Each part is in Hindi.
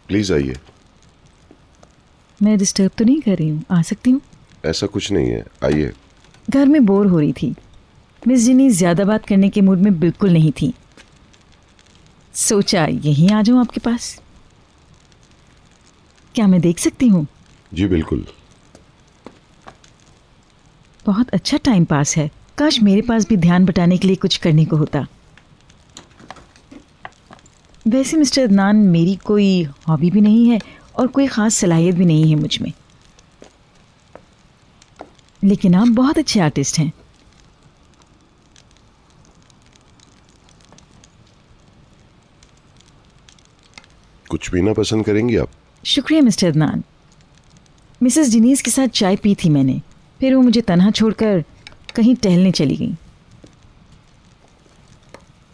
प्लीज आइए। मैं डिस्टर्ब तो नहीं कर रही हूँ? आ सकती हूँ? ऐसा कुछ नहीं है, आइए। घर में बोर हो रही थी। मिस जिनी ज्यादा बात करने के मूड में बिल्कुल नहीं थी। सोचा यहीं आ जाऊं आपके पास। क्या मैं देख सकती हूँ? जी बिल्कुल। बहुत अच्छा टाइम पास है। काश मेरे पास भी ध्यान बटाने के लिए कुछ करने को होता। वैसे मिस्टर अदनान, मेरी कोई हॉबी भी नहीं है और कोई ख़ास सलाहियत भी नहीं है मुझ में, लेकिन आप बहुत अच्छे आर्टिस्ट हैं। कुछ पीना पसंद करेंगी आप? शुक्रिया मिस्टर अदनान। मिसेस जिनीस के साथ चाय पी थी मैंने, फिर वो मुझे तन्हा छोड़कर कहीं टहलने चली गई।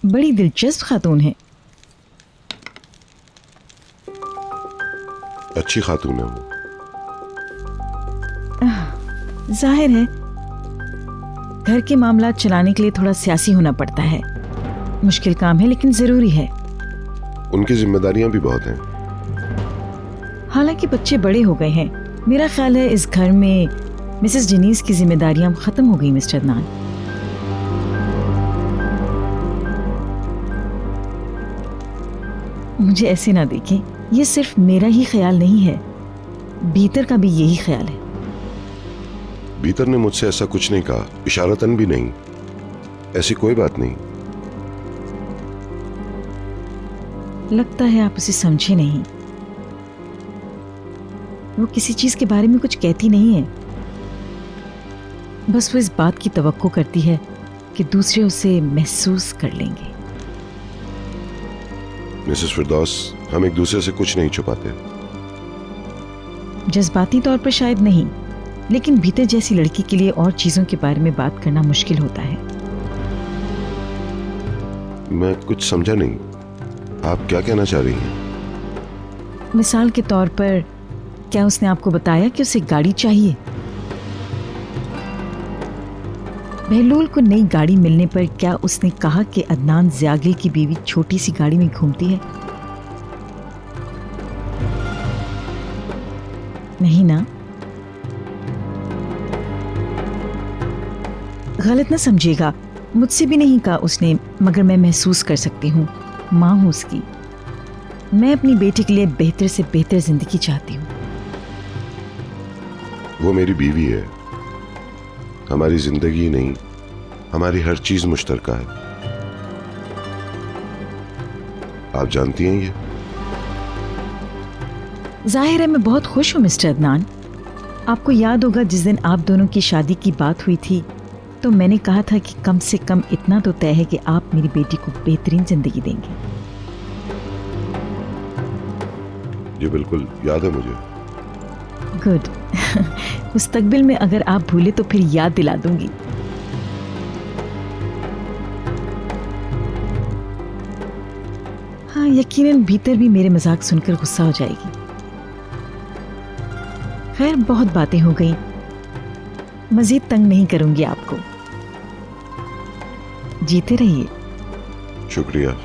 बड़ी दिलचस्प खातून है। अच्छी खातून है वो। जाहिर है घर के मामला चलाने के लिए थोड़ा सियासी होना पड़ता है। मुश्किल काम है लेकिन ज़रूरी है। उनकी जिम्मेदारियां भी बहुत हैं। हालांकि बच्चे बड़े हो गए हैं। मेरा ख्याल है इस घर में मिसेस जिनीस की जिम्मेदारियां ख़त्म हो गई मिस्टर अदनान। मुझे ऐसे ना देखें, ये सिर्फ मेरा ही ख्याल नहीं है, भीतर का भी यही ख्याल है। भीतर ने मुझसे ऐसा कुछ नहीं कहा, इशारतन भी नहीं। ऐसी कोई बात नहीं। लगता है आप उसे समझे नहीं। वो किसी चीज के बारे में कुछ कहती नहीं है, बस वो इस बात की तवक्को करती है कि दूसरे उसे महसूस कर लेंगे। मिसेस फिरदौस, हम एक दूसरे से कुछ नहीं छुपाते। जज्बाती तौर पर शायद नहीं, लेकिन भीतर जैसी लड़की के लिए और चीजों के बारे में बात करना मुश्किल होता है। मैं कुछ समझा नहीं, आप क्या कहना चाह रही हैं? मिसाल के तौर पर, क्या उसने आपको बताया कि उसे गाड़ी चाहिए? बहलूल को नई गाड़ी मिलने पर क्या उसने कहा कि अदनान ज़ियागिल की बीवी छोटी सी गाड़ी में घूमती है? नहीं ना? गलत ना समझिएगा, मुझसे भी नहीं कहा उसने, मगर मैं महसूस कर सकती हूँ। माँ हूँ उसकी। मैं अपनी बेटी के लिए बेहतर से बेहतर जिंदगी चाहती हूँ। वो मेरी बीवी है। हमारी जिंदगी नहीं, हमारी हर चीज मुश्तरका है। आप जानती हैं ये। जाहिर है मैं बहुत खुश हूँ मिस्टर अदनान। आपको याद होगा जिस दिन आप दोनों की शादी की बात हुई थी, तो मैंने कहा था कि कम से कम इतना तो तय है कि आप मेरी बेटी को बेहतरीन जिंदगी देंगे। जी बिल्कुल याद है मुझे। गुड। मुस्तकबिल में अगर आप भूले तो फिर याद दिला दूंगी। हाँ, यकीनन भीतर भी मेरे मजाक सुनकर गुस्सा हो जाएगी। खैर, बहुत बातें हो गई, मजीद तंग नहीं करूंगी आपको। जीते रहिए। शुक्रिया।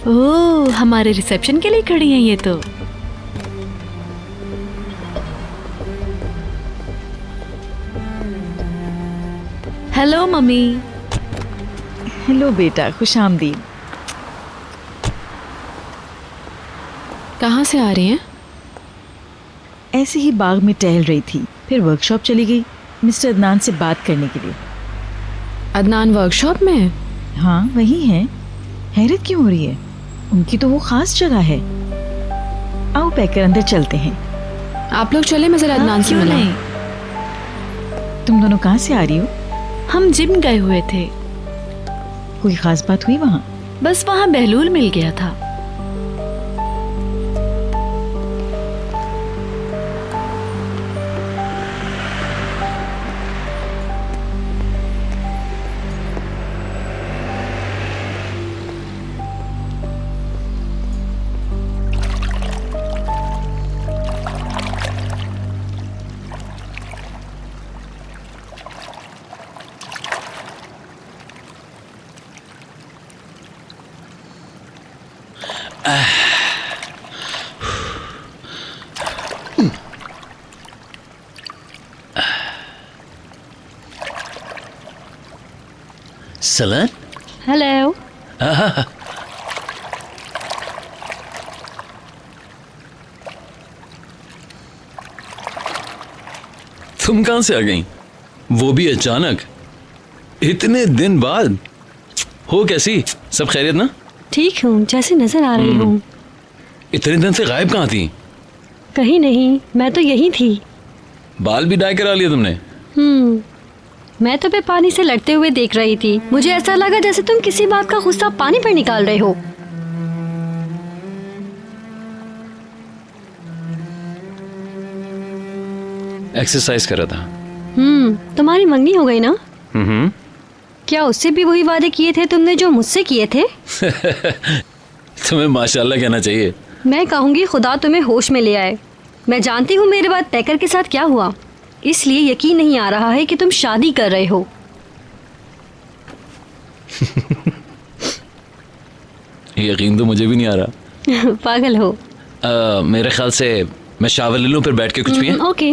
ओह, हमारे रिसेप्शन के लिए खड़ी हैं ये तो। Hello mummy. हेलो बेटा, खुश आमदीद। कहाँ से आ रही हैं? ऐसे ही बाग में टहल रही थी, फिर वर्कशॉप चली गई मिस्टर अदनान से बात करने के लिए। अदनान वर्कशॉप में? हाँ वही है। हैरत क्यों हो रही है? उनकी तो वो खास जगह है। आओ पैकर अंदर चलते हैं। आप लोग चले, मैं जरा अदनान से क्यों मिलूं। नहीं? तुम दोनों कहाँ से आ रही हो? हम जिम गए हुए थे। कोई खास बात हुई वहाँ? बस वहाँ बहलूल मिल गया था। Sullen, hello. तुम कहां से आ गई? वो भी अचानक, इतने दिन बाद। हो कैसी? सब खैरियत ना? ठीक हूँ, जैसे नजर आ रही हूँ। इतने दिन से गायब कहाँ थी? कहीं नहीं, मैं तो यही थी। बाल भी डाई करा लिए तुमने? मैं तुम्हें पानी से लड़ते हुए देख रही थी। मुझे ऐसा लगा जैसे तुम किसी बात का गुस्सा पानी पर निकाल रहे हो। एक्सरसाइज कर रहा था। तुम्हारी मंगनी हो गई ना? हम्म। क्या उससे भी वही वादे किए थे तुमने जो मुझसे किए थे? तुम्हें माशाल्लाह कहना चाहिए। मैं कहूँगी खुदा तुम्हें होश में ले आए। मैं जानती हूँ मेरे बाद पैकर के साथ क्या हुआ, इसलिए यकीन नहीं आ रहा है कि तुम शादी कर रहे हो। यकीन तो मुझे भी नहीं आ रहा। पागल हो। मेरे ख्याल से मैं शावर ले लूं, फिर बैठ के कुछ भी है। ओके।